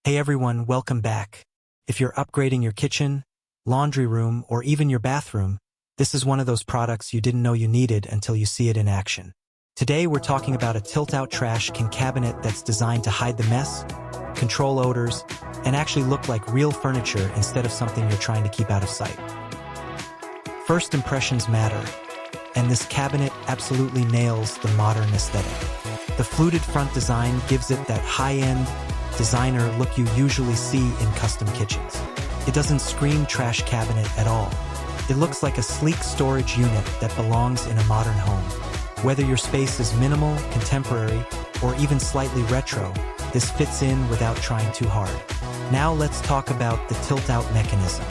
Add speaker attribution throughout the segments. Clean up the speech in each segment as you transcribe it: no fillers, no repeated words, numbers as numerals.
Speaker 1: Hey everyone, welcome back. If you're upgrading your kitchen, laundry room, or even your bathroom, this is one of those products you didn't know you needed until you see it in action. Today we're talking about a tilt-out trash can cabinet that's designed to hide the mess, control odors, and actually look like real furniture instead of something you're trying to keep out of sight. First impressions matter, and this cabinet absolutely nails the modern aesthetic. The fluted front design gives it that high-end, designer look you usually see in custom kitchens. It doesn't scream trash cabinet at all. It looks like a sleek storage unit that belongs in a modern home. Whether your space is minimal, contemporary, or even slightly retro, this fits in without trying too hard. Now let's talk about the tilt-out mechanism.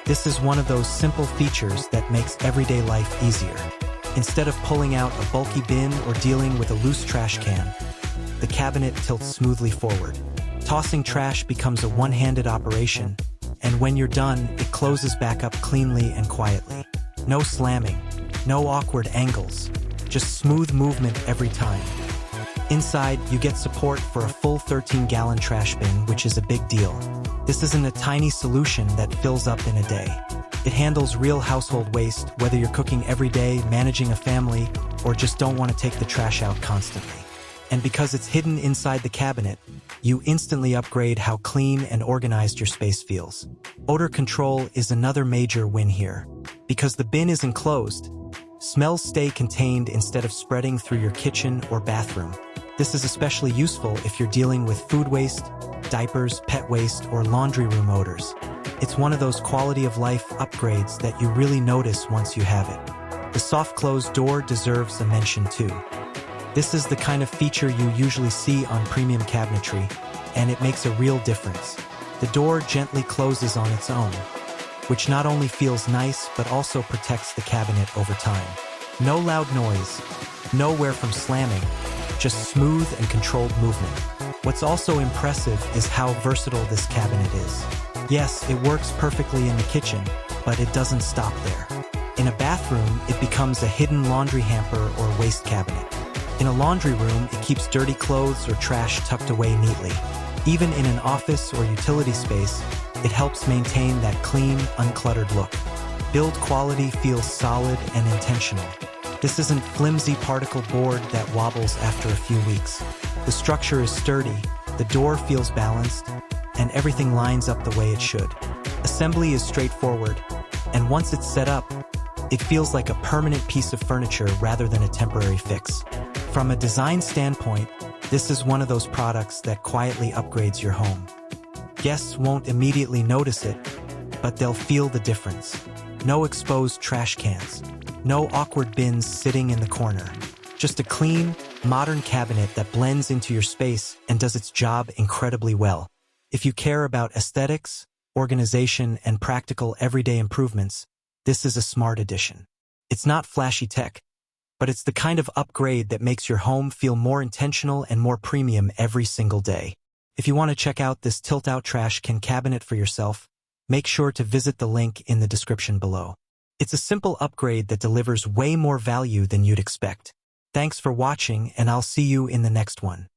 Speaker 1: This is one of those simple features that makes everyday life easier. Instead of pulling out a bulky bin or dealing with a loose trash can, the cabinet tilts smoothly forward. Tossing trash becomes a one-handed operation, and when you're done, it closes back up cleanly and quietly. No slamming, no awkward angles, just smooth movement every time. Inside, you get support for a full 13-gallon trash bin, which is a big deal. This isn't a tiny solution that fills up in a day. It handles real household waste, whether you're cooking every day, managing a family, or just don't want to take the trash out constantly. And because it's hidden inside the cabinet, you instantly upgrade how clean and organized your space feels. Odor control is another major win here. Because the bin is enclosed, smells stay contained instead of spreading through your kitchen or bathroom. This is especially useful if you're dealing with food waste, diapers, pet waste, or laundry room odors. It's one of those quality of life upgrades that you really notice once you have it. The soft close door deserves a mention too. This is the kind of feature you usually see on premium cabinetry, and it makes a real difference. The door gently closes on its own, which not only feels nice but also protects the cabinet over time. No loud noise, nowhere from slamming, just smooth and controlled movement. What's also impressive is how versatile this cabinet is. Yes, it works perfectly in the kitchen, but it doesn't stop there. In a bathroom, it becomes a hidden laundry hamper or waste cabinet. In a laundry room, it keeps dirty clothes or trash tucked away neatly. Even in an office or utility space, it helps maintain that clean, uncluttered look. Build quality feels solid and intentional. This isn't flimsy particle board that wobbles after a few weeks. The structure is sturdy, the door feels balanced, and everything lines up the way it should. Assembly is straightforward, and once it's set up, it feels like a permanent piece of furniture rather than a temporary fix. From a design standpoint, this is one of those products that quietly upgrades your home. Guests won't immediately notice it, but they'll feel the difference. No exposed trash cans, no awkward bins sitting in the corner. Just a clean, modern cabinet that blends into your space and does its job incredibly well. If you care about aesthetics, organization, and practical everyday improvements, this is a smart addition. It's not flashy tech, but it's the kind of upgrade that makes your home feel more intentional and more premium every single day. If you want to check out this tilt-out trash can cabinet for yourself, make sure to visit the link in the description below. It's a simple upgrade that delivers way more value than you'd expect. Thanks for watching, and I'll see you in the next one.